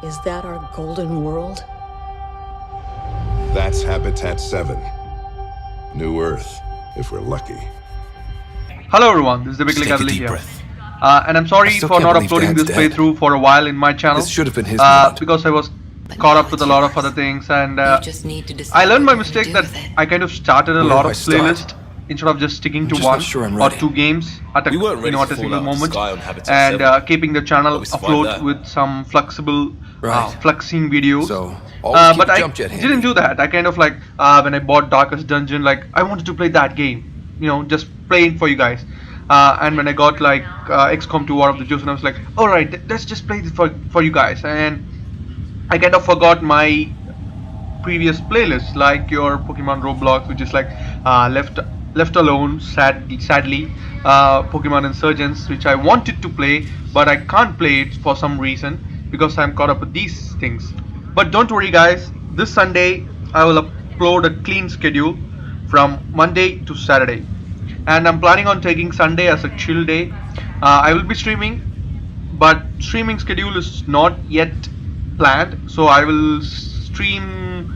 Is that our golden world? That's Habitat 7. New Earth, if we're lucky. Hello everyone, this is the Cavalier here. And I'm sorry for not uploading this playthrough for a while in my channel. This should have been his because I was caught up with a lot of other things, and I learned my mistake that I kind of started a lot of playlists instead of just sticking to one or two games at a, at a single moment, and keeping the channel afloat with some flexible fluxing videos. But I didn't do that. I kind of like when I bought Darkest Dungeon, like I wanted to play that game, just playing for you guys. And when I got like XCOM 2 War of the Chosen, I was like, alright, let's just play this for you guys. And I kind of forgot my previous playlists, like your Pokemon Roblox, which is like left alone, sadly, Pokemon Insurgents, which I wanted to play, but I can't play it for some reason because I'm caught up with these things. But don't worry guys, this Sunday I will upload a clean schedule from Monday to Saturday. And I'm planning on taking Sunday as a chill day. I will be streaming, but streaming schedule is not yet planned. So I will stream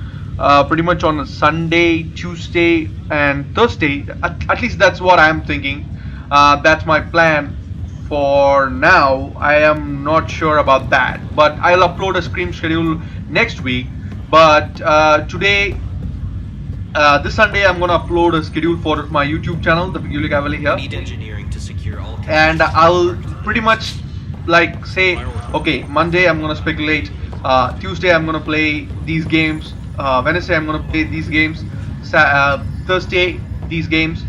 pretty much on a Sunday, Tuesday and Thursday. At least that's what I'm thinking. That's my plan for now. I am not sure about that, but I'll upload a stream schedule next week. But today, this Sunday, I'm gonna upload a schedule for my YouTube channel, the Militia Cavalier here. Need engineering to secure all. And I'll pretty much like say, okay, Monday I'm gonna speculate. Tuesday I'm gonna play these games. Wednesday I'm gonna play these games. Thursday these games.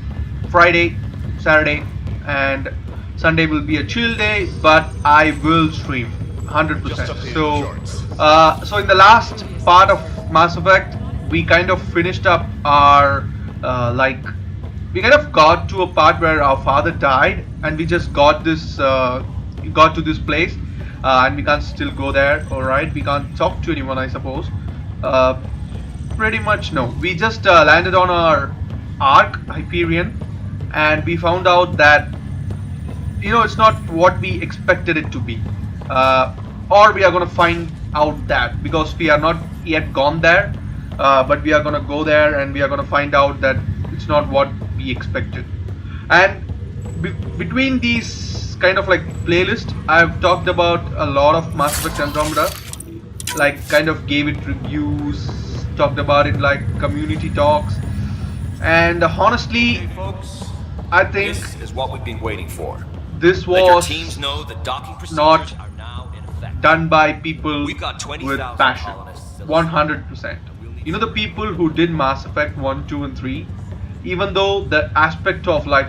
Friday, Saturday, and Sunday will be a chill day, but I will stream 100%. So in the last part of Mass Effect, we kind of finished up our we kind of got to a part where our father died, and we just got this got to this place, and we can't still go there. All right, we can't talk to anyone, I suppose. Pretty much no. We just landed on our arc Hyperion, and we found out that it's not what we expected it to be, or we are gonna find out that, because we are not yet gone there. But we are gonna go there and we are gonna find out that it's not what we expected. And between these kind of like playlists, I've talked about a lot of Mass Effect Andromeda, like kind of gave it reviews, talked about it like community talks, and honestly, Hey folks, I think this is what we've been waiting for. this Let your was teams know that docking procedures not are now in effect. done by people We've got with 20,000 passion, colonists. 100%. The people who did Mass Effect 1, 2 and 3, even though the aspect of like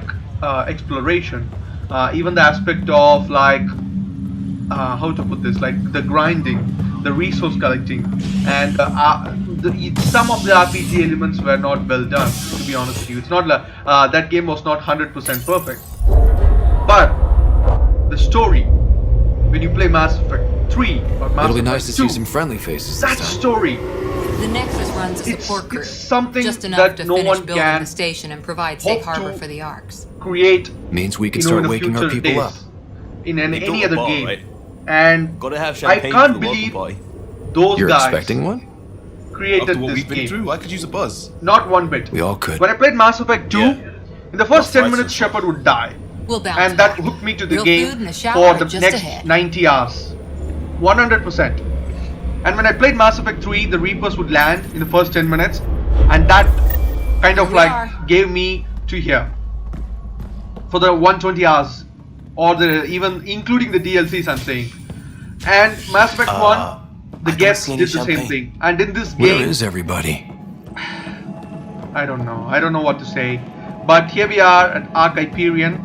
exploration, even the aspect of like how to put this, like the grinding, the resource collecting, and some of the RPG elements were not well done, to be honest with you. It's not like that game was not 100% perfect, but the story, when you play Mass Effect 3 or Mass It'll be Effect nice to 2, see some friendly faces. that story, The Nexus runs a support crew, it's something just enough that to no finish one building can the station and provide safe hope harbor to for the Arks. create Means we can in start the waking our future people up. days in any Go other ball, game, right? and Gotta have I champagne can't for the believe local boy. those You're guys expecting one? created After what this we've been game. through, I could use a buzz. Not one bit. We all could. When I played Mass Effect 2, Yeah. in the first Rough 10 fights minutes and Shepard would die, We'll bounce and that back. hooked me to the Real game food and a shower for the just next ahead. 90 hours, 100%. And when I played Mass Effect 3, the Reapers would land in the first 10 minutes, and that kind of Here we like are. gave me to here for the 120 hours, or the even including the DLCs I'm saying. And Mass Effect 1, the don't guests see any did the champagne. same thing, and in this Where game, is everybody? I don't know what to say, but here we are at Arc Hyperion.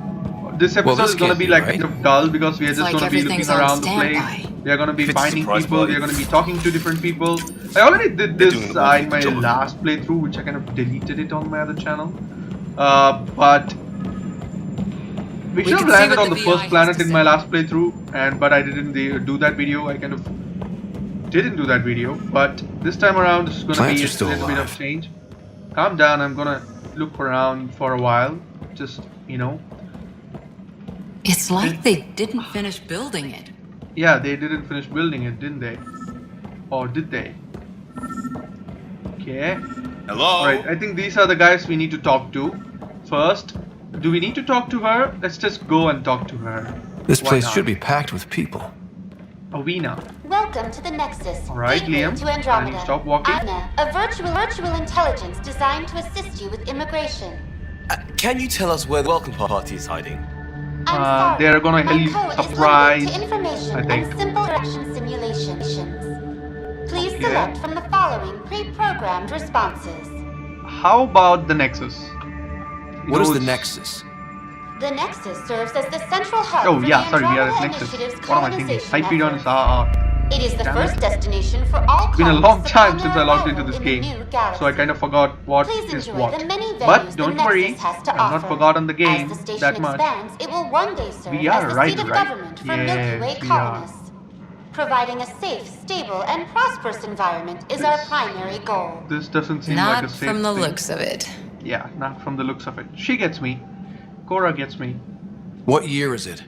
This episode this is gonna can't be be like right. kind of dull because we are It's just like gonna be looking everything's on around the standby. place. We are gonna be If it's a finding surprise people. We are party. gonna be talking to different people. I already did this doing a in my job. last playthrough, which I kind of deleted it on my other channel. But we should have can see landed what on the the VI first has planet to in my say. last playthrough, but I didn't do that video. I kind of didn't do that video, but this time around it's gonna Plants be are a still little bit of alive. change. Calm down. I'm gonna look around for a while. Just It's like they didn't finish building it. Yeah, they didn't finish building it, didn't they? Or did they? Okay. Hello? Alright, I think these are the guys we need to talk to. First, do we need to talk to her? Let's just go and talk to her. This Why place not? should be packed with people. Avina. Welcome to the Nexus. Alright, Gateway Liam. to Andromeda. And stop walking. Ina, a virtual intelligence designed to assist you with immigration. Can you tell us where the welcome party is hiding? I'm sorry. They're gonna My help code is surprise, limited to information I think. and simple direction simulations. Please Okay. select from the following pre-programmed responses. How about the Nexus? What is the Nexus? The Nexus serves as the central hub Oh for yeah, the sorry, we are Andromeda at Nexus. Initiative's What am I thinking? colonization Hyperion is efforts. It is the Damn first it. destination for all It's been a colonists long time upon since their I logged arrival into this in the game, new galaxy. so I kind of forgot what Please is enjoy what. the many venues But the don't Nexus worry, has to I've not offer. forgotten the game As the station that much. expands, it will one day serve We are as the right, seat of right? government for Yes, Milky Way we are. colonists. Providing a safe, stable, and prosperous environment is our primary goal. This doesn't seem like a Not safe from the thing. looks of it. Yeah, not from the looks of it. She gets me. Cora gets me. What year is it?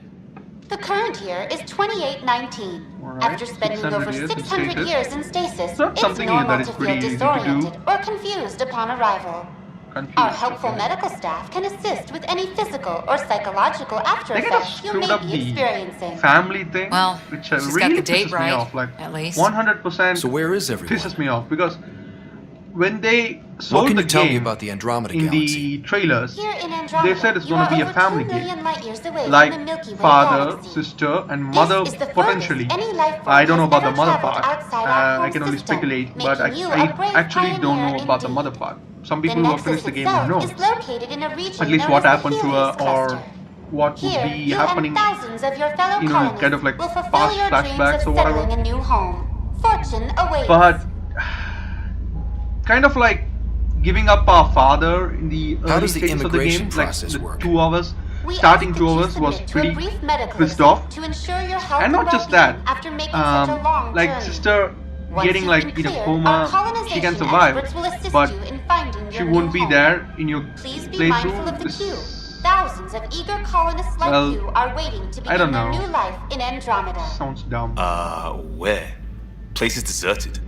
The current year is 2819. Alright, After spending 600 over years in 600 stasis. years in stasis, It's not it's something normal that is to pretty feel easy to do. disoriented or confused upon arrival. Confused, Our helpful okay. medical staff can assist with any physical or psychological after They kind of effects you screwed may up be the experiencing. family thing, Well, which she's got really the date pisses right, me off. Like, at least. 100% So where is everyone? pisses me off because when they What sold can the you tell me game about the Andromeda in galaxy? the trailers, Here in Andromeda, they said it's you going to are be a over family 2 game, million light years away like from the Milky Way father, galaxy. sister, and This mother is the potentially. furthest any life form I don't know has about the ever mother traveled part. outside our I home can only system, speculate, but making you I a brave actually don't know pioneer about the indeed. mother part. Some The people who have Nexus finished the game itself will know is located in a region at least known what as the happened to her Helios or cluster. what would Here, be you happening. and thousands of your fellow you know, colonists kind of like will fulfill past your dreams flashbacks of or whatever. settling a new home. Fortune awaits. But kind of like giving up our father in the How early does the stages of the immigration game, like process the work? 2 hours, We starting ask 2 that you hours was submit to a pretty brief medical pissed exam off. to ensure your health And not just well-being that, after making such a long like journey. sister Once getting you've like been in a cleared, coma, our she can colonization survive, experts will assist but you in finding she your won't new be home. there in your Please be mindful of the queue. playthrough. Thousands of eager colonists like Well, you are waiting to I don't begin their know. new life in Andromeda. Sounds dumb. Where? Place is deserted.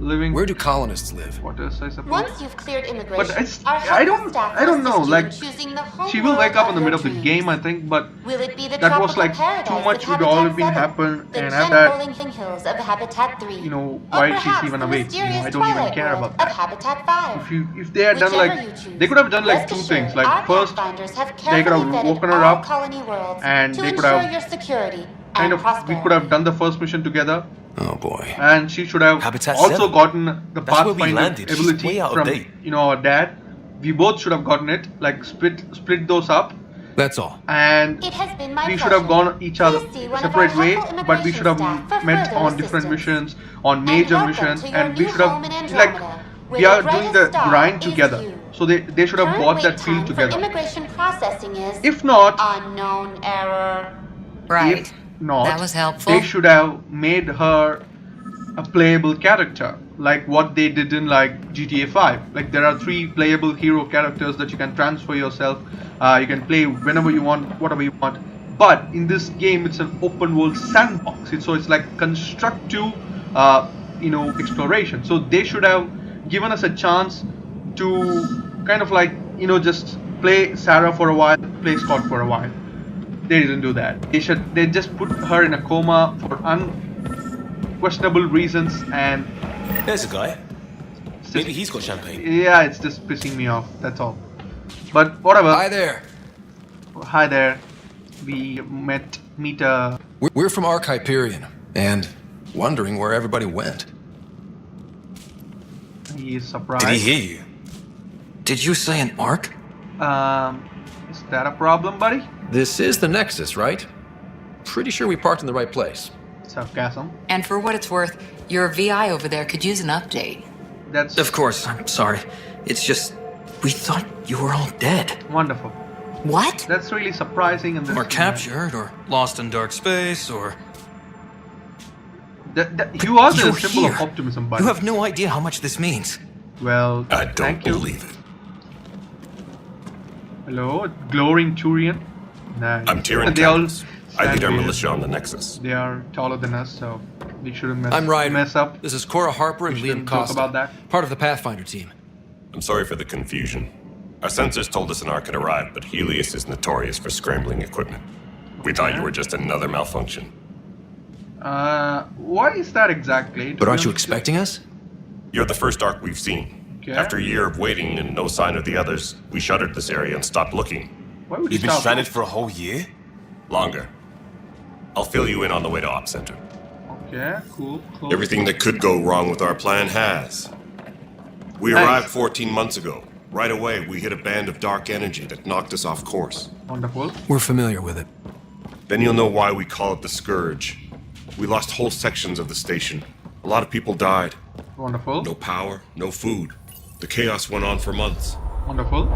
Living Where do colonists live? quarters, I suppose. Once you've cleared immigration, it's- our I helpful don't- staff I don't will know, assist you like, in choosing the home She will world wake up in of the your middle of the dreams. game, I think, but Will it be the that was tropical like paradise too much of would Habitat all been 7, happen, the and gem after that, rolling hills of Habitat 3, you know, or why she's perhaps even the awake. mysterious I don't even twilight care world about that. of Habitat 5. If they had done Whichever like you choose, they could have done like rest 2 assured, things. Like our first, Pathfinders have they could have carefully vetted woken her all up, colony worlds and to they could ensure have your security kind and of we prosperity. could have done the first mission together, Oh boy. and she should have Habitat also 7. gotten the That's where we Pathfinder landed. She's ability way out of from date. our dad. We both should have gotten it, like split those up, That's all. and It has been my we should have pleasure. gone each other Please see one of separate our way, helpful but we should have immigration staff for met further on different assistance. missions, on major welcome missions, to your and we new should have home in like Andromeda, where we your are doing the brightest star grind is together. you. So they should have Current bought wait that field time for together. immigration processing is If not, unknown error. Right. if not, That was helpful. they should have made her a playable character, like what they did in like GTA 5. Like there are 3 playable hero characters that you can transfer yourself. You can play whenever you want, whatever you want. But in this game, it's an open world sandbox. So it's like constructive, exploration. So they should have given us a chance to kind of like just play Sarah for a while, play Scott for a while. They didn't do that. They just put her in a coma for unquestionable reasons, and There's a guy. Maybe he's got champagne. yeah, it's just pissing me off. That's all. But whatever. Hi there. Hi there. We meet We're from Arc Hyperion, and wondering where everybody went. he is surprised. Did he hear you? Did you say an Arc? Is that a problem, buddy? This is the Nexus, right? Pretty sure we parked in the right place. Sarcasm. And for what it's worth, your VI over there could use an update. That's Of course, I'm sorry. It's just, we thought you were all dead. wonderful. What? That's really surprising in this Or game. captured, or lost in dark space, or... You are the You're symbol of here. optimism, buddy. You have no idea how much this means. Well, I don't thank you. believe it. Hello, glowing Turian. Nice. I'm Tyrion They all Campus. I lead our militia on the Nexus. They are taller than us, so we shouldn't I'm Ryder. mess up. This is Cora Harper and We Liam shouldn't talk Costa, about that. part of the Pathfinder team. I'm sorry for the confusion. Our sensors told us an Ark had arrived, but Helios is notorious for scrambling equipment. We thought you were just another malfunction. What is that exactly? But aren't you expecting us? You're the first Ark we've seen. Okay. After a year of waiting and no sign of the others, we shuttered this area and stopped looking. Why would you You've been stop? stranded for a whole year? Longer. I'll fill you in on the way to Op Center. Okay, cool. Everything that could go wrong with our plan has. We arrived 14 months ago. Right away, we hit a band of dark energy that knocked us off course. Wonderful. We're familiar with it. Then you'll know why we call it the Scourge. We lost whole sections of the station. A lot of people died. Wonderful. No power, no food. The chaos went on for months. Wonderful.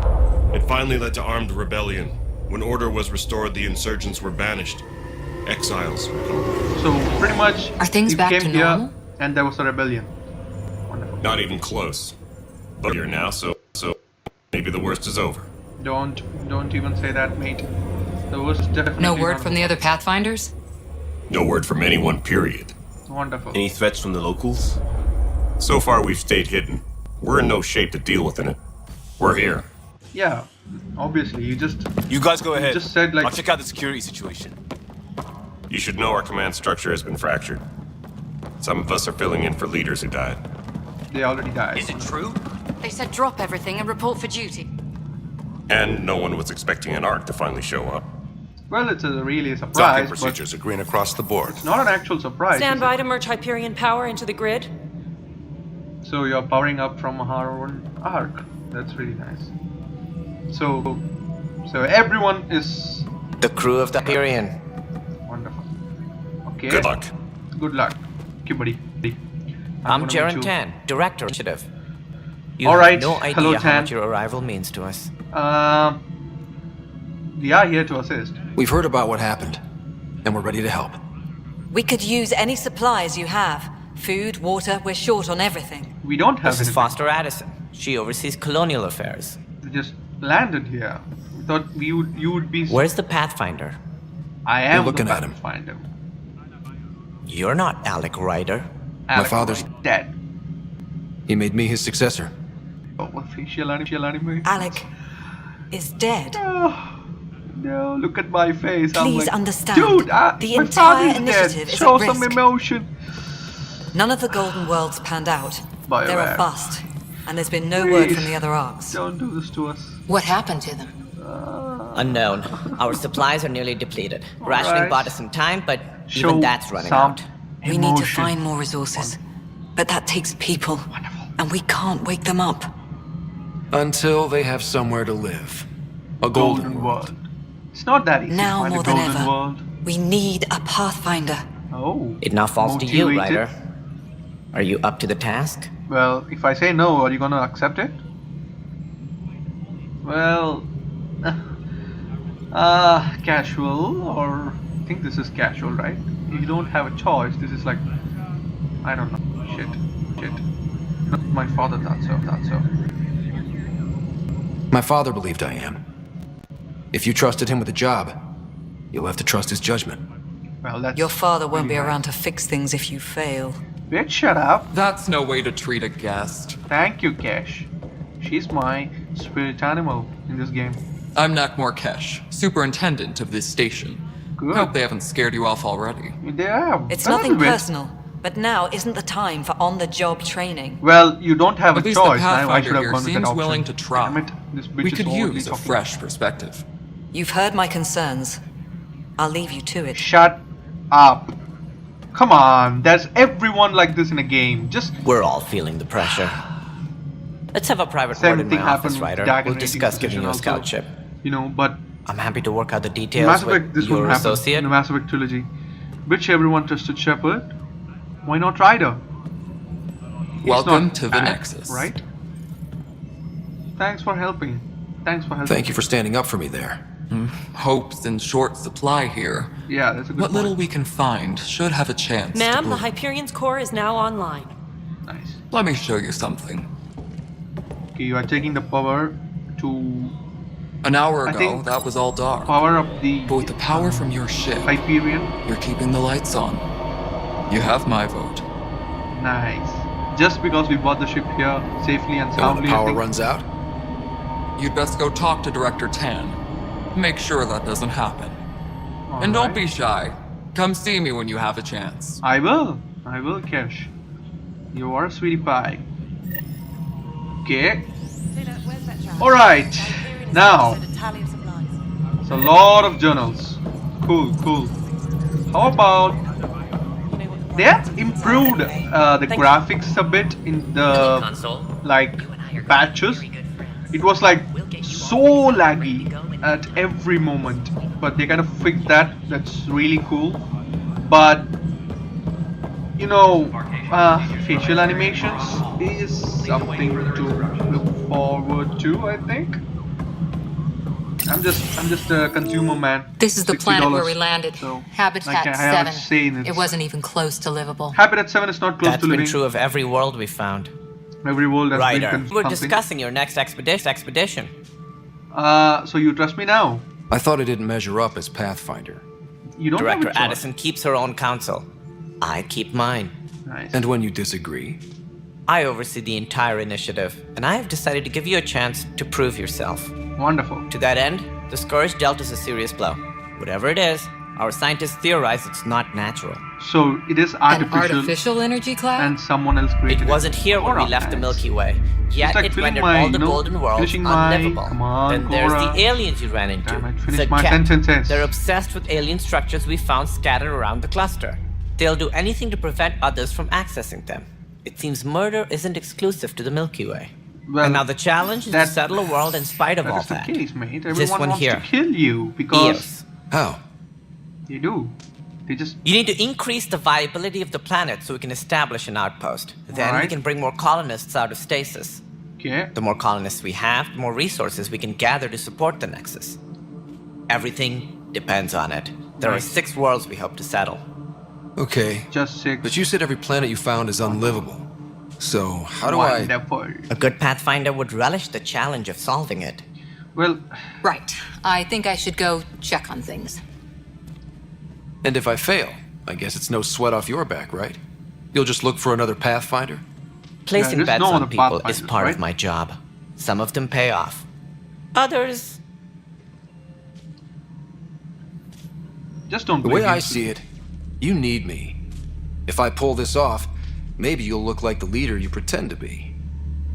It finally led to armed rebellion. When order was restored, the insurgents were banished. Exiles, we call them. So pretty much Are things you back came to here normal? and there was a rebellion. Wonderful. Not even close. But here now, so maybe the worst is over. Don't even say that, mate. The worst is definitely No word not from the other Pathfinders? No word from anyone, period. Wonderful. Any threats from the locals? So far, we've stayed hidden. We're in no shape to deal with it. We're here. Yeah, obviously. You guys go ahead. just said, like- I'll check out the security situation. You should know our command structure has been fractured. Some of us are filling in for leaders who died. They already died. Is it true? They said drop everything and report for duty. And no one was expecting an Ark to finally show up. Well, it's really a Docking surprise, but procedures are green across the board. it's not an actual surprise. Stand is by it? to merge Hyperion power into the grid. So you're powering up from our own Ark. That's really nice. So everyone is The crew of the Hyperion. wonderful. Okay. Good luck. Good luck. Okay, buddy. I'm gonna Jaren meet you. Tan, Director of Initiative. You All have right. no Hello, idea how Tan. much your arrival means to us. We are here to assist. We've heard about what happened, and we're ready to help. We could use any supplies you have. Food, water, we're short on everything. We don't have This is anything. Foster Addison. She oversees colonial affairs. We just landed here. We thought you would be. Where's the Pathfinder? I am looking the at him. Pathfinder. You're not Alec Ryder. Alec father's- is dead. He made me his successor. Oh, facial anime. Alec is dead. Oh, no, look at my face. I'm Please like, understand, dude, the my entire father's initiative dead. is Show at some risk. emotion. None of the Golden Worlds panned out. Bioware. They're a bust. And there's been no word from Please, the other arcs. Don't do this to us. What happened to them? Unknown. Our supplies are nearly depleted. All Rationing right. bought us some time, but Show even that's running some out. We need to emotion. find more resources. But that takes people. Wonderful. And we can't wake them up. Until they have somewhere to live. A golden world. It's not that easy Now to find more a than golden ever. world. We need a Pathfinder. Oh. It now falls to you, Motivated. Ryder. Are you up to the task? Well, if I say no, are you gonna accept it? Well, casual, or I think this is casual, right? You don't have a choice. This is like, I don't know. Shit. My father thought so. My father believed I am. If you trusted him with a job, you'll have to trust his judgment. Well, that's Your father won't be really around to fix things if you fail. nice. Bitch, shut up. That's no way to treat a guest. Thank you, Cash. She's my spirit animal in this game. I'm Nakmor Kesh, superintendent of this station. Good. Hope they haven't scared you off already. They have. It's a nothing little bit. personal, but now isn't the time for on-the-job training. Well, you don't have At a least the choice. I should Pathfinder have here gone with that seems option. willing to try. Damn it, this bitch We is could already use a talking. fresh perspective. You've heard my concerns. I'll leave you to it. Shut up. Come on, there's everyone like this in a game. Just We're all feeling the pressure. Let's have a private same word in thing my happened office, with Ryder. Dragon We'll Racing discuss giving Position you a also. scout ship. You know, but I'm happy to work out the in details Mass with Effect, this your wouldn't happen associate. in the Mass Effect trilogy. Which everyone trusted Shepard. Why not Ryder? He's Welcome not to the bad, Nexus. Right? Thanks for helping. Thank you for standing up for me there. Hope's in short supply here. Yeah, that's a good What point. little we can find should have a chance to Ma'am, the bloom. Hyperion's core is now online. Nice. Let me show you something. Okay, you are taking the power to An hour I ago, think that was all dark. Power of the But with the power from your ship, Hyperion. you're keeping the lights on. You have my vote. Nice. Just because we bought the ship here safely and And when soundly. the I power think. runs out, You'd best go talk to Director Tan. Make sure that doesn't happen. And don't be shy. Come see me when you have a chance. I will, Kesh. You are a sweetie pie. Okay. Alright. Now. It's a lot of journals. Cool, cool. How about... They have improved the graphics a bit in the like patches. It was like so laggy at every moment, but they kind of fixed that. That's really cool. But you know, facial animations is something to look forward to, I think. I'm just a consumer, man. This is the planet where we landed. So, Habitat I haven't 7. seen It wasn't even close to livable. Habitat 7 is not close That's to living. been true of every world we found. Every world has Ryder, been we're something. discussing your next expedition. So you trust me now? I thought it didn't measure up as Pathfinder. You don't have Director a choice. Addison keeps her own counsel. I keep mine. Nice. And when you disagree, I oversee the entire initiative, and I have decided to give you a chance to prove yourself. Wonderful. To that end, the Scourge dealt us a serious blow. Whatever it is, our scientists theorize it's not natural. So it is An artificial, artificial energy cloud? and someone else created It wasn't here when we Alright, left the nice. Milky Way, yet like it filling rendered my, all the golden worlds finishing my- unlivable. come on, Then there's Cora. the aliens you ran into. Damn it, finish The my Ket. sentences. They're obsessed with alien structures we found scattered around the cluster. They'll do anything to prevent others from accessing them. It seems murder isn't exclusive to the Milky Way. Well, And now the challenge is to settle a world in spite of all that is that. the case, mate. Everyone This one wants here. to kill you because Eos. how? they do. They just You need to increase the viability of the planet so we can establish an outpost. Then we Alright. can bring more colonists out of stasis. okay. The more colonists we have, the more resources we can gather to support the Nexus. Everything depends on it. There are Nice. 6 worlds we hope to settle. Okay, Just 6. but you said every planet you found is unlivable. So how do Wonderful. A good Pathfinder would relish the challenge of solving it. Well, Right. I think I should go check on things. And if I fail, I guess it's no sweat off your back, right? You'll just look for another Pathfinder? Placing there's bets no on other people is Pathfinders, part right? of my job. Some of them pay off. Others, just don't The way blame I me. see it, you need me. If I pull this off, maybe you'll look like the leader you pretend to be.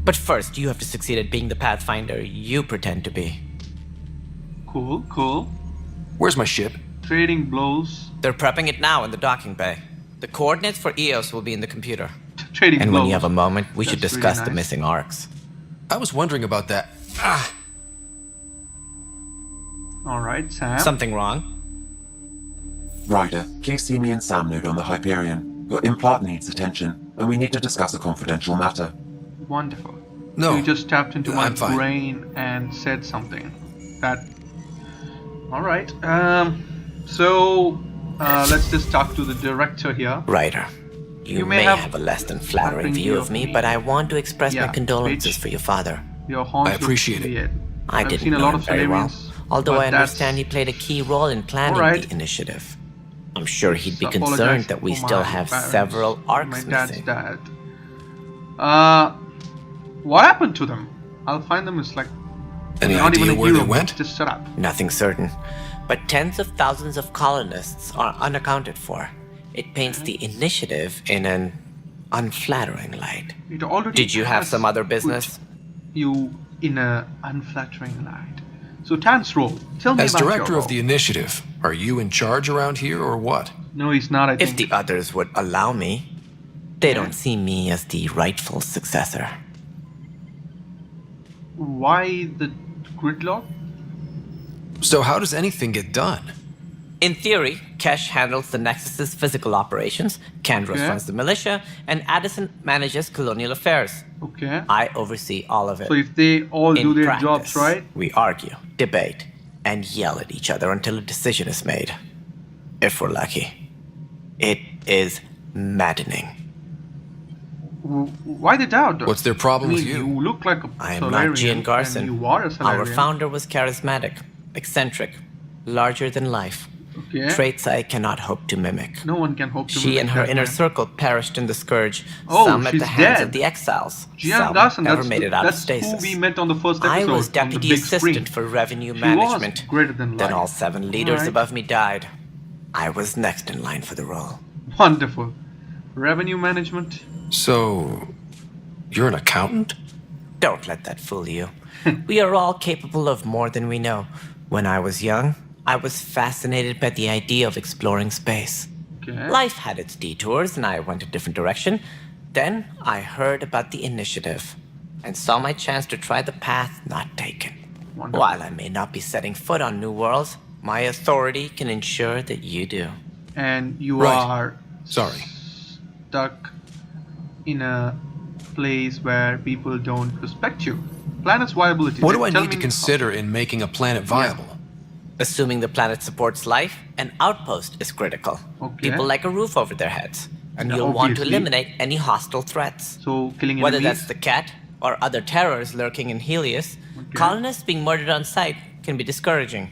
but first you have to succeed at being the Pathfinder you pretend to be. Cool, cool. Where's my ship? Trading blows. They're prepping it now in the docking bay. The coordinates for Eos will be in the computer. Trading And blows. when you have a moment, we should That's really discuss the nice. missing arcs. I was wondering about that. Alright, Sam. Something wrong? Ryder, please see me and Sam Node on the Hyperion. Your implant needs attention, and we need to discuss a confidential matter. Wonderful. No, You just tapped into my I'm fine. brain and said something. That. Alright. So. Let's just talk to the director here. Ryder, you You may may have, have a less than flattering nothing view here of for me, me. but I want to express Yeah, my condolences bitch. for your father. Your horns I appreciate look it. weird. I I've didn't seen a know lot him of very well, Salarians, although but I that's understand he played a key role in planning Alright. the initiative. I'm sure he'd be Apologize concerned that we for still my have parents, several my arcs dad's missing. dad. What happened to them? I'll find them. It's like Any you're not even idea a where they hero, went? Just shut up. Nothing certain, but tens of thousands of colonists are unaccounted for. It paints the initiative in an unflattering light. It already Did you have has some other put business? You in a unflattering light. So Tan's role. Tell me As about director your of the initiative, are you in charge around here or what? No, he's not. I If think. the others would allow me, they don't see me as the rightful successor. Why the gridlock? So how does anything get done? In theory, Kesh handles the Nexus's physical operations, Kandros Okay. runs the militia, and Addison manages colonial affairs. Okay. I oversee all of it. So if they all In do their practice, jobs right, we argue, debate, and yell at each other until a decision is made. If we're lucky. It is maddening. Why the doubt? What's their problem with you? You look like a I am not Gian Garson. You are a Solarian. Our founder was charismatic, eccentric, larger than life. Okay. Traits I cannot hope to mimic. No one can hope to She mimic and her that, inner man. circle perished in the Scourge. Oh, some at she's the hands dead. of the exiles. Gian Some Garson, never that's, made it out of that's stasis. who we met on the first episode. I was on the deputy big assistant screen. for revenue She management. was greater than Then life. all 7 leaders Alright. above me died. I was next in line for the role. Wonderful. Revenue management. So, you're an accountant? Don't let that fool you. We are all capable of more than we know. When I was young, I was fascinated by the idea of exploring space. Okay. Life had its detours, and I went a different direction. Then I heard about the initiative and saw my chance to try the path not taken. Wonderful. While I may not be setting foot on new worlds, my authority can ensure that you do. And you Right. are Sorry. stuck in a place where people don't respect you. Planet's viability. What do I Tell need to me- consider in making a planet viable? Assuming the planet supports life, an outpost is critical. Okay. People like a roof over their heads. And Yeah, you'll want to obviously. eliminate any hostile threats. So killing Whether enemies. that's the cat or other terrors lurking in Helios, Okay. colonists being murdered on sight can be discouraging.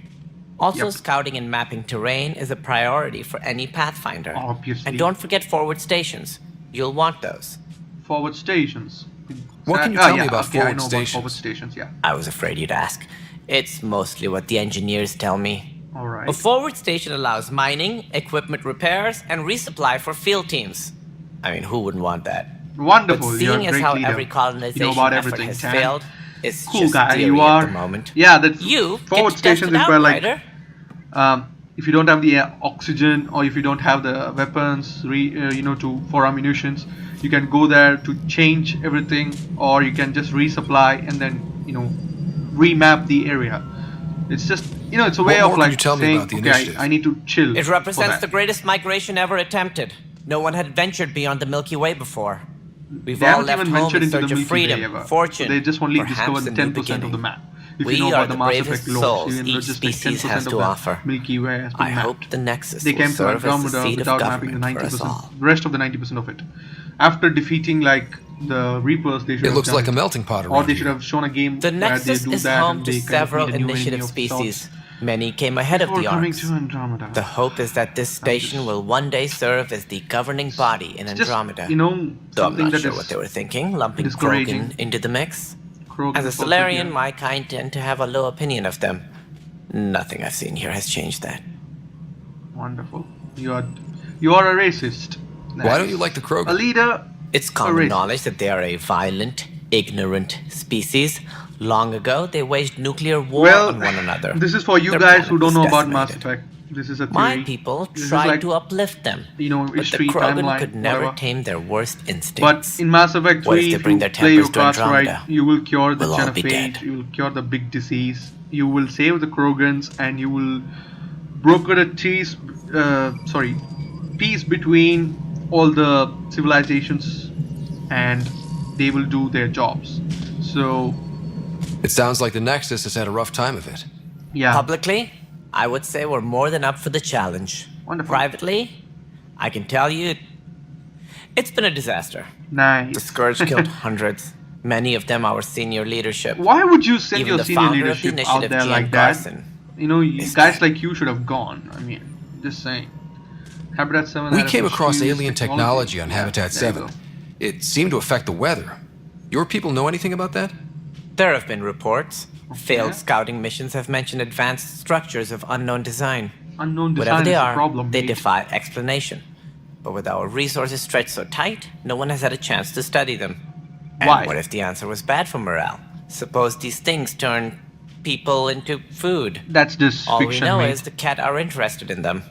Also, Yep. scouting and mapping terrain is a priority for any Pathfinder. Obviously. And don't forget forward stations. You'll want those. Forward stations. What can you tell me about okay, I forward know stations? About forward stations, yeah. I was afraid you'd ask. It's mostly what the engineers tell me. Alright. A forward station allows mining, equipment repairs, and resupply for field teams. I mean, who wouldn't want that? Wonderful. But You're seeing a as great how leader. every colonization You know about effort everything, has Tan. failed, it's Cool just guy, theory you at are. the moment. Yeah, that's You forward get to test stations it is out, where like Ryder. if you don't have the oxygen or if you don't have the weapons, for ammunitions, you can go there to change everything, or you can just resupply and then remap the area. It's just it's a way What more of can like you tell me saying, about the okay, initiative? I need to chill. It for represents that. the greatest migration ever attempted. No one had ventured beyond the Milky Way before. We've They all haven't left even home ventured in into the search of Milky freedom, Way ever. fortune, They just only perhaps discovered a new 10% of the beginning. map. If We you know are about the the Mass bravest Effect lore, souls even each just like species 10% has of to the offer. Milky Way has been I mapped. hope the Nexus They will came to serve as the Andromeda seat of without mapping the government for us 90%, all. rest of the 90% of it. After defeating like the Reapers, they should It have looks done like a it. melting pot Or around they should here. have shown a game The where they Nexus do is that home and to they kind of several meet a new initiative enemy of species. sorts. Many came ahead of Before the coming Arks. to Andromeda. The hope is that this station will one day serve as the governing body in It's just, Andromeda. you know, Though I'm something not that sure is what they were thinking, lumping discouraging. Krogan into the mix. Krogan As a is also Solarian, here. my kind tend to have a low opinion of them. Nothing I've seen here has changed that. Wonderful. You are a racist. Why don't you like the A Krogan? leader. It's A common racist. knowledge that they are a violent, ignorant species. Long ago, they waged nuclear war Well, on one another. this is for you Their guys who planet don't know was about Mass decimated. Effect. This is a theory. My people This is tried like, to uplift them, you know, but the history, Krogan timeline, could never whatever. tame their worst But instincts. in Mass Effect What if 3, they if bring you their play your tempers to class right, Andromeda? you will cure the We'll all be Genophage, dead. you will cure the big disease, you will save the Krogans, and you will broker a peace between all the civilizations, and they will do their jobs. So, It sounds like the Nexus has had a rough time of it. yeah. Publicly, I would say we're more than up for the challenge. Wonderful. Privately, I can tell you, it's been a disaster. The Nice. Scourge killed hundreds, many of them our senior leadership. Why would you send Even your the senior founder of the leadership out initiative, there Gian like that? Garson, You know, is guys dead. like you should have gone. I mean, just saying. Habitat 7 We had a came across pursued alien technology on Yeah, Habitat there you 7. go. It seemed to affect the weather. Your people know anything about that? There have been reports. Failed scouting missions have mentioned advanced structures of unknown design. Unknown design Whatever they is a are, problem. they mate. defy explanation. But with our resources stretched so tight, no one has had a chance to study them. And Why? what if the answer was bad for morale? Suppose these things turn people into food. That's just All fiction, we know mate. is the cat are interested in them.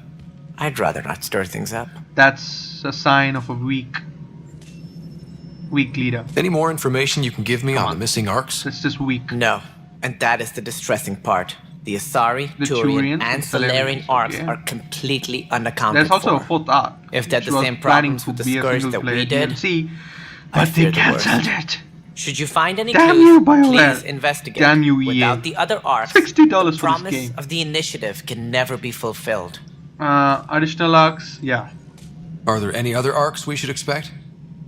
I'd rather not stir things up. That's a sign of a weak leader. Any more information you can give me Come on on. the missing arcs? That's just weak. No, and that is the distressing part. The Asari, The Turian, Turians and and Solarian Solarians, arcs okay. are completely unaccounted There's also for. a fourth arc. If they had which the was same planning problems to with the be a Scourge single that we player did, DLC, I but fear they the cancelled worst. it. Should you find any Damn clues, you, BioWare. please investigate. Damn you, EA. Without the other arcs, $60 the for this promise game. of the initiative can never be fulfilled. Additional arcs, yeah. Are there any other arcs we should expect?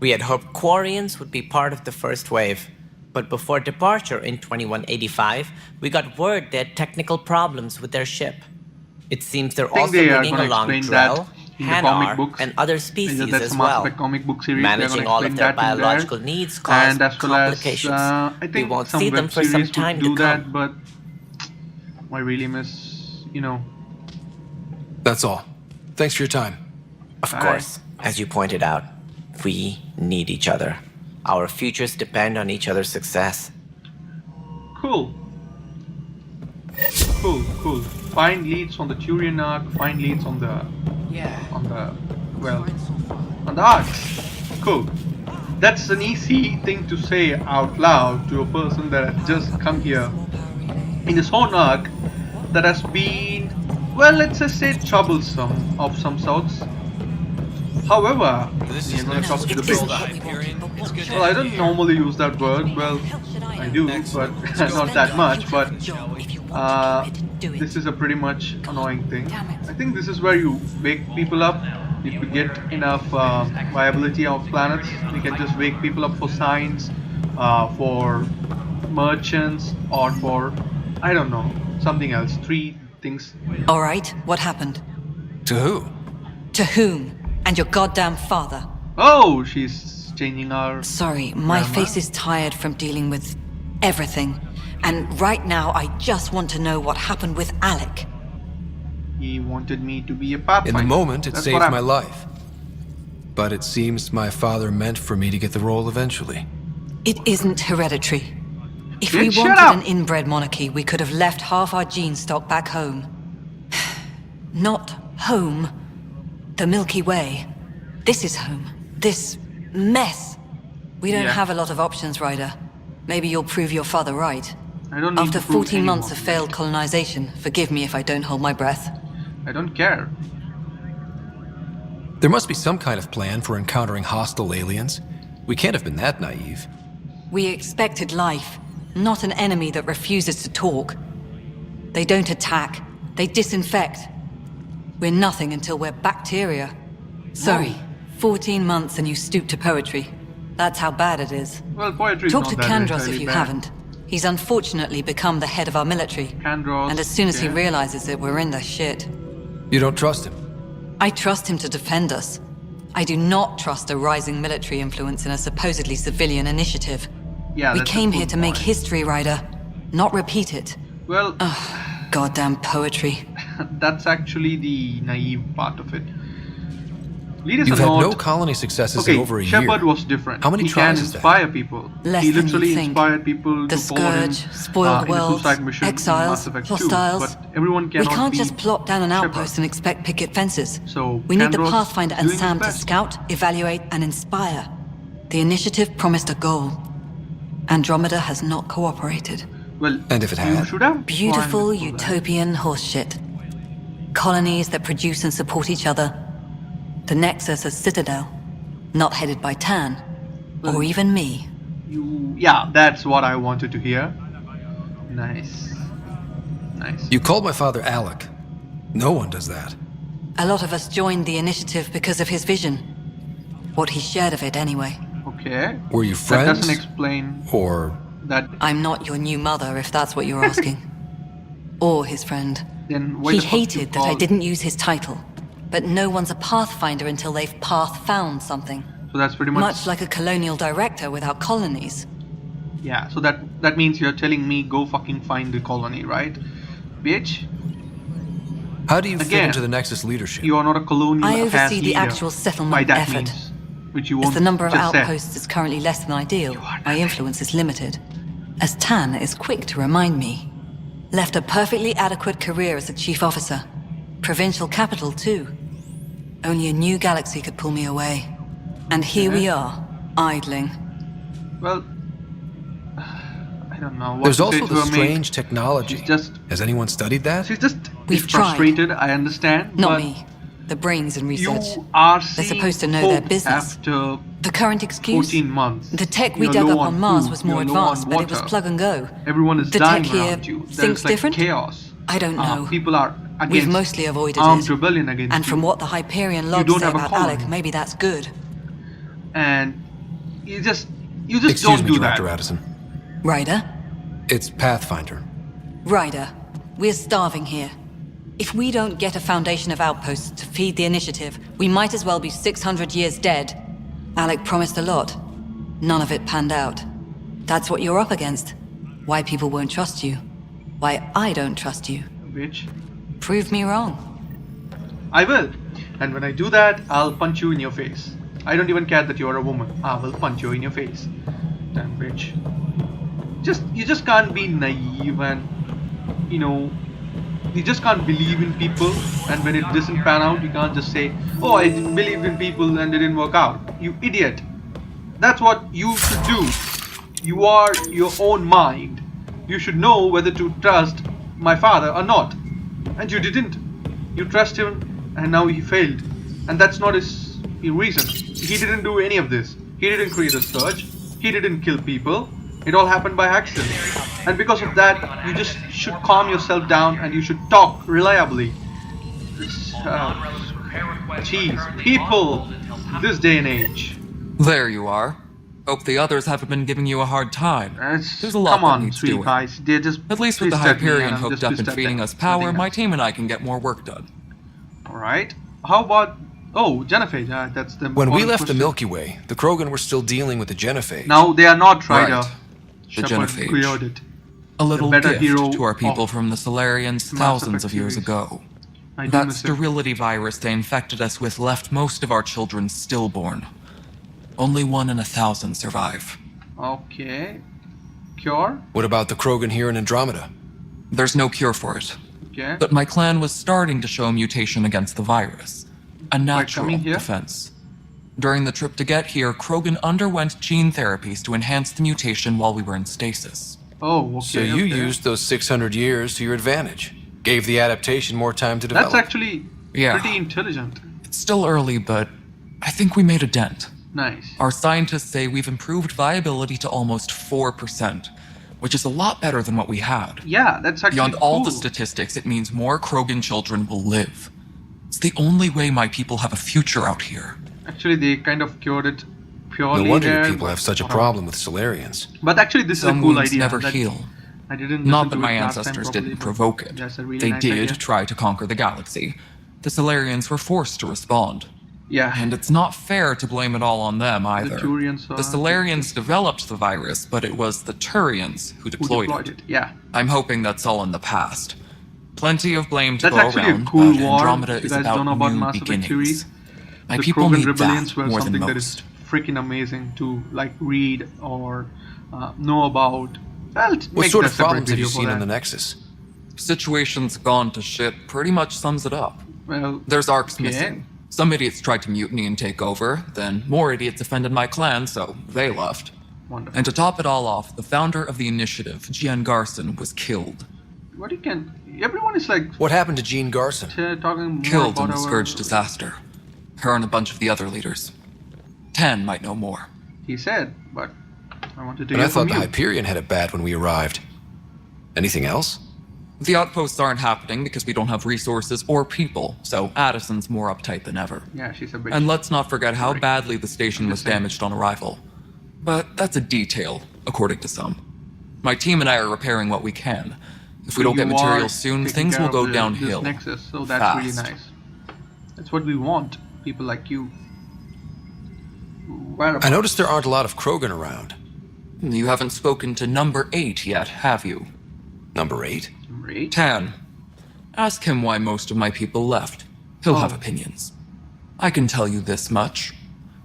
We had hoped Quarians would be part of the first wave, but before departure in 2185, we got word they had technical problems with their ship. It seems they're also bringing along Drell, Hanar, and other species as well. Managing all of their biological needs cause complications. We won't see them for some time to come. But I really miss, That's all. Thanks for your time. Of course, as you pointed out, we need each other. Our futures depend on each other's success. Cool. Find leads on the Turian arc, find leads on the arcs. Cool. That's an easy thing to say out loud to a person that has just come here in his own arc that has been, well, let's just say troublesome of some sorts. However, I'm gonna talk to the bitch. Well, I don't normally use that word. Well, I do, but not that much. But this is a pretty much annoying thing. I think this is where you wake people up. If we get enough viability of planets, we can just wake people up for science, for merchants, or for, I don't know, something else. 3 things. Alright, what happened? To who? To whom? And your goddamn father. Oh, she's changing our... Sorry, my face is tired from dealing with everything. And right now, I just want to know what happened with Alec. He wanted me to be a Pathfinder. In the moment, it saved my life. But it seems my father meant for me to get the role eventually. It isn't hereditary. If we wanted an inbred monarchy, we could have left half our gene stock back home. Not home. The Milky Way. This is home. This mess. We don't have a lot of options, Ryder. Maybe you'll prove your father right. I don't need After to prove 14 months of failed colonization, forgive me if I don't hold my breath. I don't care. There must be some kind of plan for encountering hostile aliens. We can't have been that naive. We expected life, not an enemy that refuses to talk. They don't attack. They disinfect. We're nothing until we're bacteria. Sorry, 14 months and you stoop to poetry. That's how bad it is. Well, poetry is Talk not to that Kandros if you bad. haven't. He's unfortunately become the head of our military. Kandros, and as soon as he realizes it, we're in the shit. You don't trust him? I trust him to defend us. I do not trust a rising military influence in a supposedly civilian initiative. Yeah, we that's came a here good to make point. history, Ryder, not repeat it. Well... goddamn poetry. That's actually the naive part of it. Leaders You've are had not... no colony successes in over a year. Shepard was different. How many he tries can is that? inspire people. Less he than literally you think. inspired people The to follow him Scourge, spoiled in the worlds, suicide mission in exiles, Mass Effect 2, hostiles. but everyone We cannot can't be just plop down an outpost Shepard. and expect picket fences. So We need the Kandros Pathfinder and doing his Sam to best. scout, evaluate, and inspire. The initiative promised a goal. Andromeda has not cooperated. Well, and if it you had? should have Beautiful planned for that. utopian horseshit. Colonies that produce and support each other. The Nexus as citadel. Not headed by Tan. Or even me. Yeah, that's what I wanted to hear. Nice. Nice. You called my father Alec. No one does that. A lot of us joined the initiative because of his vision. What he shared of it, anyway. Okay. Were you friends? That doesn't explain Or... that. I'm not your new mother, if that's what you're asking. Or his friend. Then why He the fuck you hated that I call- didn't use his title. But no one's a Pathfinder until they've path-found something. So that's pretty much... Much like a colonial director without colonies. Yeah, so that means you're telling me go fucking find the colony, right? Bitch? How do you fit Again, into the Nexus leadership? You are not a colonial I affairs oversee the leader. actual settlement By that effort. means, which you As won't the number of just say. outposts is currently less than ideal, my influence is limited. As Tan is quick to remind me. Left a perfectly adequate career as a chief officer. Provincial capital, too. Only a new galaxy could pull me away. And here we are, idling. Well, I don't know what There's to also say to the her, mate. strange technology. She's just... Has anyone studied that? She's just We've tried. frustrated, I understand. Not but me. The brains and research. You are They're seeing supposed to know their hope business. After The current excuse? 14 months. The tech we You're dug low up on Mars food, was more you're low on advanced, but it was water. plug and go. Everyone is The dying tech here around you. thinks There's like different? chaos. I don't know. People are against We've mostly avoided armed it. rebellion against And from you. what the Hyperion You logs don't say have a about colony. Alec, maybe that's good. And You just Excuse don't me, do Director that. Addison. Ryder? It's Pathfinder. Ryder, we're starving here. If we don't get a foundation of outposts to feed the initiative, we might as well be 600 years dead. Alec promised a lot. None of it panned out. That's what you're up against. Why people won't trust you. Why I don't trust you. Bitch. Prove me wrong. I will. And when I do that, I'll punch you in your face. I don't even care that you're a woman. I will punch you in your face. Damn bitch. You just can't be naive and, you know, you just can't believe in people, and when it doesn't pan out, you can't just say, oh, I believed in people and it didn't work out. You idiot. That's what you should do. You are your own mind. You should know whether to trust my father or not. And you didn't. You trust him, and now he failed. And that's not his reason. He didn't do any of this. He didn't create a surge. He didn't kill people. It all happened by accident. And because of that, you just should calm yourself down and you should talk reliably. Jeez, people, this day and age. There you are. Hope the others haven't been giving you a hard time. There's a lot that needs doing. Guys. They're just at least with the Hyperion hooked up and feeding us power, my team and I can get more work done. Alright. How about... Oh, genophage. That's the... When we left the Milky Way, the Krogan were still dealing with the genophage. Now they are not, Ryder. Right. The genophage. A little gift to our people from the Solarians thousands of years ago. That sterility virus they infected us with left most of our children stillborn. Only 1 in 1,000 survive. Okay. Cure? What about the Krogan here in Andromeda? There's no cure for it. Okay. But my clan was starting to show a mutation against the virus. A natural defense. During the trip to get here, Krogan underwent gene therapies to enhance the mutation while we were in stasis. Oh, okay. So you used those 600 years to your advantage. Gave the adaptation more time to develop. That's actually pretty intelligent. It's still early, but I think we made a dent. Nice. Our scientists say we've improved viability to almost 4%, which is a lot better than what we had. Yeah, that's actually Beyond all the statistics, it means more Krogan children will live. It's the only way my people have a future out here. Actually, they kind of cured it purely. No wonder your people have such a problem with Solarians. But actually, this is a cool idea. Never heal. I didn't. Not that my ancestors didn't provoke it. Really they nice did idea. try to conquer the galaxy. The Solarians were forced to respond. Yeah. And it's not fair to blame it all on them either. The Solarians developed the virus, but it was the Turians who deployed it. Yeah. I'm hoping that's all in the past. Plenty of blame to That's go actually around, a cool but war. Andromeda You is guys about don't know about new Mass Effect beginnings. series. My The people Krogan need rebellions that were more than something that most. is freaking amazing to like read or know about. Well, what sort of problems have you seen in the Nexus? Situation's gone to shit pretty much sums it up. Well, there's arcs missing. Some idiots tried to mutiny and take over, then more idiots offended my clan, so they left. Wonderful. And to top it all off, the founder of the initiative, Jean Garson, was killed. What you can... Everyone is like... What happened to Jean Garson? Talking Killed in the Scourge disaster. Her and a bunch of the other leaders. Tan might know more. He said, but I wanted to But hear I thought from the you. Hyperion had it bad when we arrived. Anything else? The outposts aren't happening because we don't have resources or people, so Addison's more uptight than ever. Yeah, she's a bitch. And let's not forget how badly the station was damaged on arrival. But that's a detail, according to some. My team and I are repairing what we can. If we don't get materials soon, things will go downhill. This Nexus, so that's really nice. That's what we want, people like you. I noticed there aren't a lot of Krogan around. You haven't spoken to number 8 yet, have you? Number 8? Number 8? Tan. Ask him why most of my people left. He'll have opinions. I can tell you this much.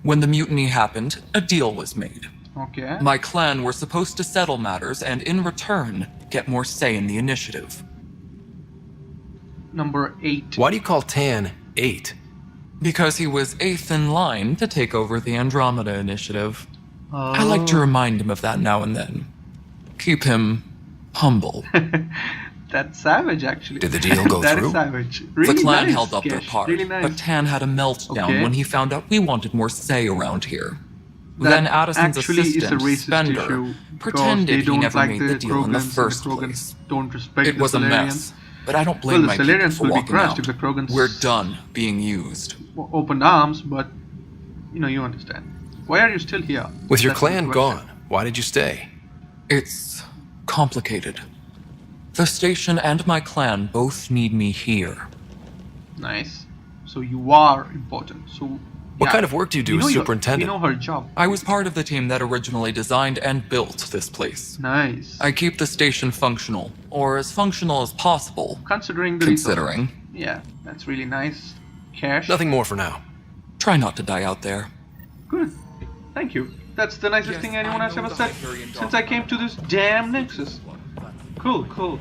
When the mutiny happened, a deal was made. Okay. My clan were supposed to settle matters and, in return, get more say in the initiative. Number 8. Why do you call Tan 8? Because he was 8th in line to take over the Andromeda initiative. I like to remind him of that now and then. Keep him humble. That's savage, actually. Did the deal go that through? Is savage. Really the clan nice, held up their Kesh. part, Really nice. but Tan had a meltdown when he found out we wanted more say around here. That Then Addison's actually is a assistant, racist Spender, issue, pretended they don't he never like made the the deal in the Krogans, first and the Krogans place. Don't respect It the was a Solarians. mess, but I don't blame the my people Solarians for will be walking crushed out. if the Krogans We're done being used. opened arms, but you know, you understand. Why are you still here? With your clan gone, why did you stay? It's complicated. The station and my clan both need me here. Nice. So you are important. So what kind of work do you do as superintendent? We know her job. I was part of the team that originally designed and built this place. Nice. I keep the station functional, or as functional as possible. Considering the resources. Yeah, that's really nice. Cash. Nothing more for now. Try not to die out there. Good. Thank you. That's the nicest thing anyone has ever said since I came to this damn Nexus. Cool, cool.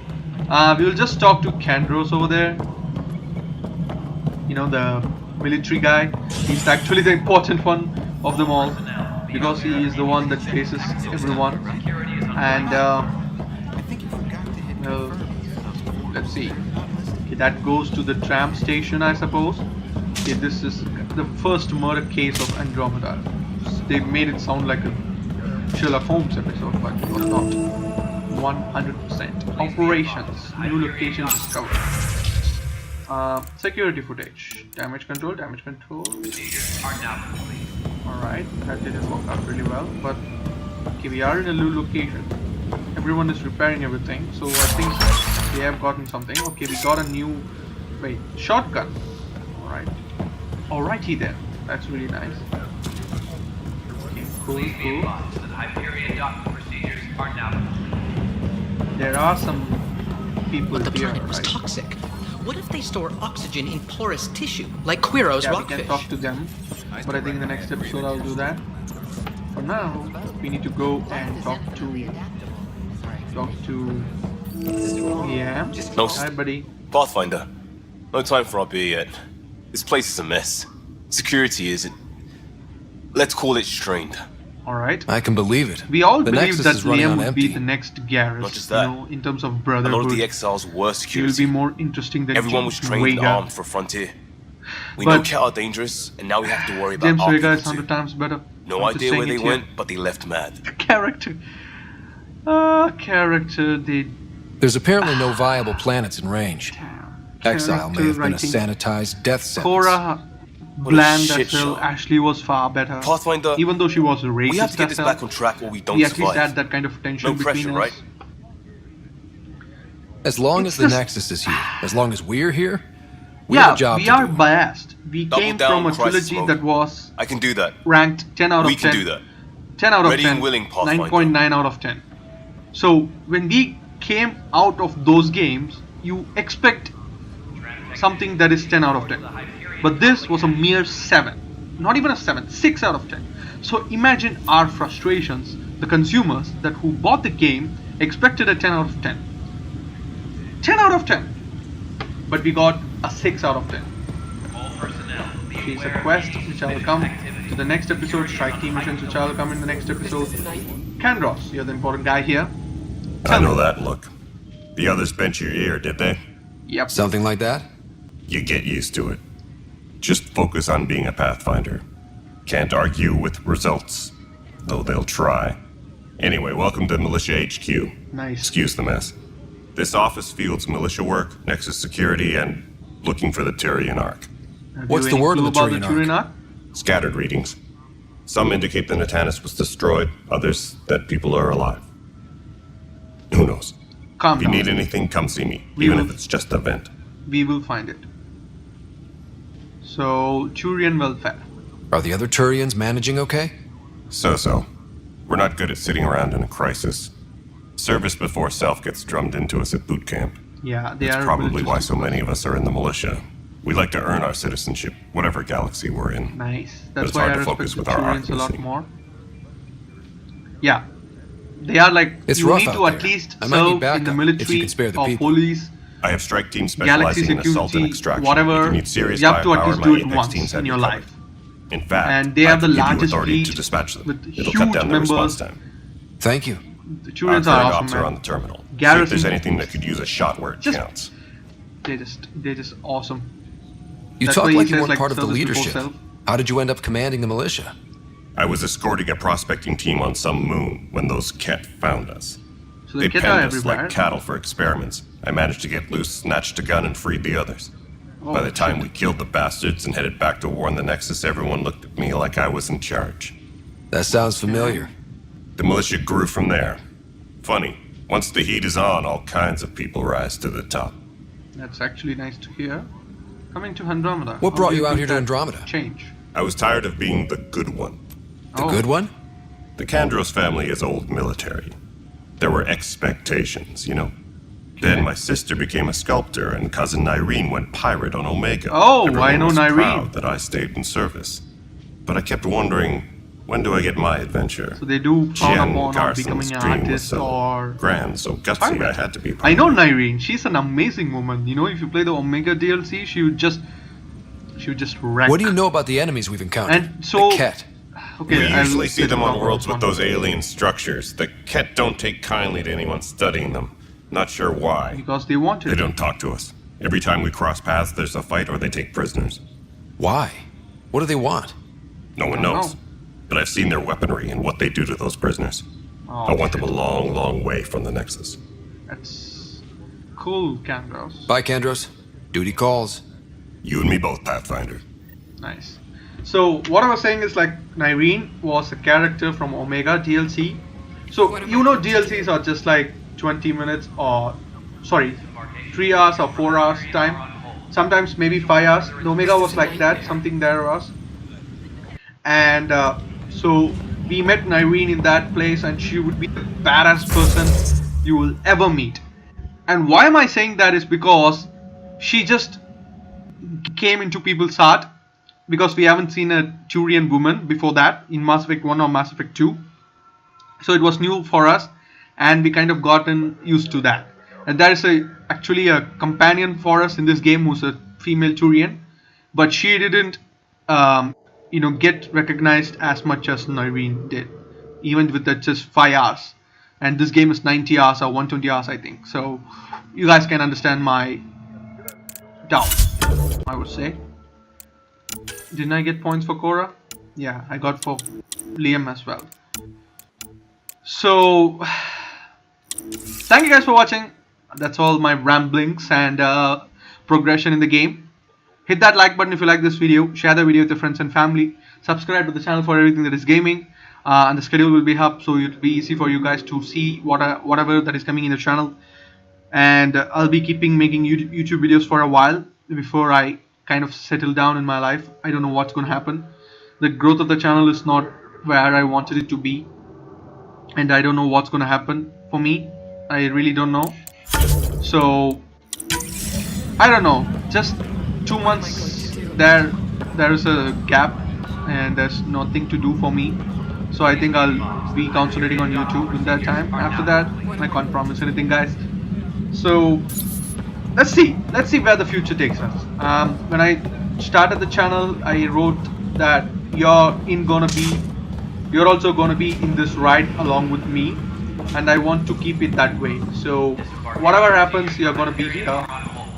We'll just talk to Kandros over there. You know, the military guy. He's actually the important one of them all, because he is the one that faces everyone. And well, let's see. Okay, that goes to the tram station, I suppose. Okay, this is the first murder case of Andromeda. They made it sound like a Sherlock Holmes episode, but it was not. 100%. Operations. New location discovered. Security footage. Damage control. Alright, that didn't work out really well, but okay, we are in a new location. Everyone is repairing everything, so I think they have gotten something. Okay, we got a new shotgun. Alright. Alrighty then. That's really nice. Okay, cool. There are some people but the here, planet was right? toxic. What if they store oxygen in porous tissue, like Quiro's rockfish? We can talk to them, but I think in the next episode I'll do that. For now, we need to go and talk to yeah. No, hi, buddy. Pathfinder. No time for our beer yet. This place is a mess. Security isn't. Let's call it strained. Alright. I can believe it. We all the believe Nexus that is running Liam on would empty. be the next Garrus. Not just that. You know, in terms of A brotherhood. lot of the exiles were He security. will be more interesting than Everyone was James trained and Vega. armed for Frontier. We know Cat are dangerous, and now we have to worry about James our Vega is people 100 too. times better. No I'm just idea where saying they it here. went, but they left mad. The character. There's apparently no viable planets in range. Exile may have been a sanitized death sentence. Cora What a bland shit as hell. show. Ashley was far better. Pathfinder, even though she was a racist we have to get this as back hell, on track or we don't we at least survive. had that kind of tension No pressure, between right? us. As long It's as the just- Nexus is here, as long as we're here, we have a job we to are do. biased. We Double came down, from a crisis trilogy mode. that was I can do that. ranked 10 out of We 10. can do that. 10 out of Ready 10. and willing, Pathfinder. 9.9 out of 10. So when we came out of those games, you expect something that is 10 out of 10. But this was a mere 7. Not even a 7, 6 out of 10. So imagine our frustrations, the consumers that who bought the game expected a 10 out of 10. 10 out of 10. But we got a 6 out of 10. It's a quest which I will come to the next episode, strike team missions which I will come in the next episode. Kandros, you're the important guy here. I know that look. The others bent your ear, did they? Yep. Something like that? You get used to it. Just focus on being a Pathfinder. Can't argue with results, though they'll try. Anyway, welcome to Militia HQ. Nice. Excuse the mess. This office fields militia work, Nexus security, and looking for the Turian Ark. What's the word on the about the Turian Ark? Ark? Scattered readings. Some indicate the Natanus was destroyed, others that people are alive. Who knows? Calm If you down. need anything, come see me, We even will- if it's just a vent. We will find it. So, Turian welfare. Are the other Turians managing okay? So-so. We're not good at sitting around in a crisis. Service before self gets drummed into us at boot camp. Yeah, they That's are probably religious. why so many of us are in the militia. We like to earn our citizenship, whatever galaxy we're in. Nice. But That's it's why hard I to respect focus the with our Turians a lot arc more. Yeah. They are like, It's you rough need out to at there. least I might need serve in backup the if you military can spare the or people. police, I have strike teams galaxy specializing in assault and security, extraction. whatever. If you need serious You have to at firepower, least my do it Apex once teams have in you your covered. life. In fact, And they I have the can give you largest authority fleet to dispatch them. with It'll huge cut down their response numbers. time. Thank you. The Our Turians current are ops awesome, are man. on the terminal. See if Garrison- there's anything that could use a shot where it Just- counts. They're just awesome. You That's talk why he like you says, weren't like, part of the service before leadership. self. How did you end up commanding the militia? I was escorting a prospecting team on some moon when those Ket found us. So They the Ket penned are us everywhere. like cattle for experiments. I managed to get loose, snatched a gun, and freed the others. Oh, By the time shit. we killed the bastards and headed back to warn the Nexus, everyone looked at me like I was in charge. That sounds familiar. The militia grew from there. Funny, once the heat is on, all kinds of people rise to the top. That's actually nice to hear. Coming to Andromeda. What brought you out here to Andromeda? Change. I was tired of being the good one. The good one? The Kandros family is old military. There were expectations, you know. Then my sister became a sculptor, and cousin Nyreen went pirate on Omega. Oh, Everyone I know was Nyreen. proud that I stayed in service. But I kept wondering, when do I get my adventure? So they do frown upon Garson's becoming an dream was artist so or grand, so gutsy, pirate. I had to be. I know Nyreen. She's an amazing woman. You know, if you play the Omega DLC, she would just wreck. What do you know about the enemies we've encountered? And so, the Ket. Okay, we usually see them on worlds with those alien structures. The Ket don't take kindly to anyone studying them. Not sure why. Because they want to. They don't talk to us. Every time we cross paths, there's a fight or they take prisoners. Why? What do they want? No one knows. But I've seen their weaponry and what they do to those prisoners. I want them a long, long way from the Nexus. That's cool, Kandros. Bye, Kandros. Duty calls. You and me both, Pathfinder. Nice. So what I was saying is like Nyreen was a character from Omega DLC. So you know DLCs are just like 20 minutes or 3 hours or 4 hours time. Sometimes maybe 5 hours. The Omega was like that, something there was. And so we met Nyreen in that place, and she would be the baddest person you will ever meet. And why am I saying that is because she just came into people's heart, because we haven't seen a Turian woman before that in Mass Effect 1 or Mass Effect 2. So it was new for us, and we kind of gotten used to that. And there is actually a companion for us in this game who's a female Turian, but she didn't get recognized as much as Nyreen did, even with that just 5 hours. And this game is 90 hours or 120 hours, I think. So you guys can understand my doubt, I would say. Didn't I get points for Cora? Yeah, I got for Liam as well. So thank you guys for watching. That's all my ramblings and progression in the game. Hit that like button if you like this video. Share the video with your friends and family. Subscribe to the channel for everything that is gaming. And the schedule will be up, so it'll be easy for you guys to see whatever that is coming in the channel. And I'll be keeping making YouTube videos for a while before I kind of settle down in my life. I don't know what's going to happen. The growth of the channel is not where I wanted it to be, and I don't know what's going to happen for me. I really don't know. So I don't know, just 2 months there is a gap and there's nothing to do for me. So I think I'll be concentrating on YouTube in that time. After that, I can't promise anything, guys. So let's see where the future takes us. When I started the channel, I wrote that you're also gonna be in this ride along with me, and I want to keep it that way. So whatever happens, you're gonna be here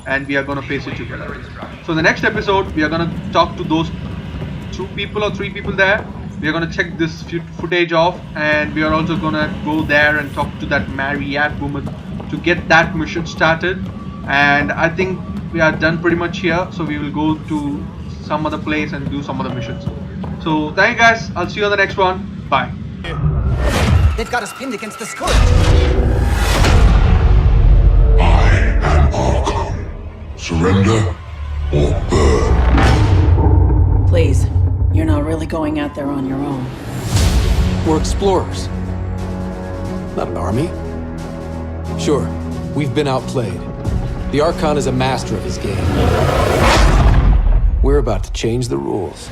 and we are gonna face it together. So the next episode, we are gonna talk to those 2 people or 3 people there. We are gonna check this footage off, and we are also gonna go there and talk to that Mariette woman to get that mission started. And I think we are done pretty much here, so we will go to some other place and do some other missions. So thank you guys, I'll see you on the next one. Bye. They've got us pinned against the scourge. I am Arkham. Surrender or burn. Please, you're not really going out there on your own. We're explorers, not an army. Sure, we've been outplayed. The Archon is a master of his game. We're about to change the rules.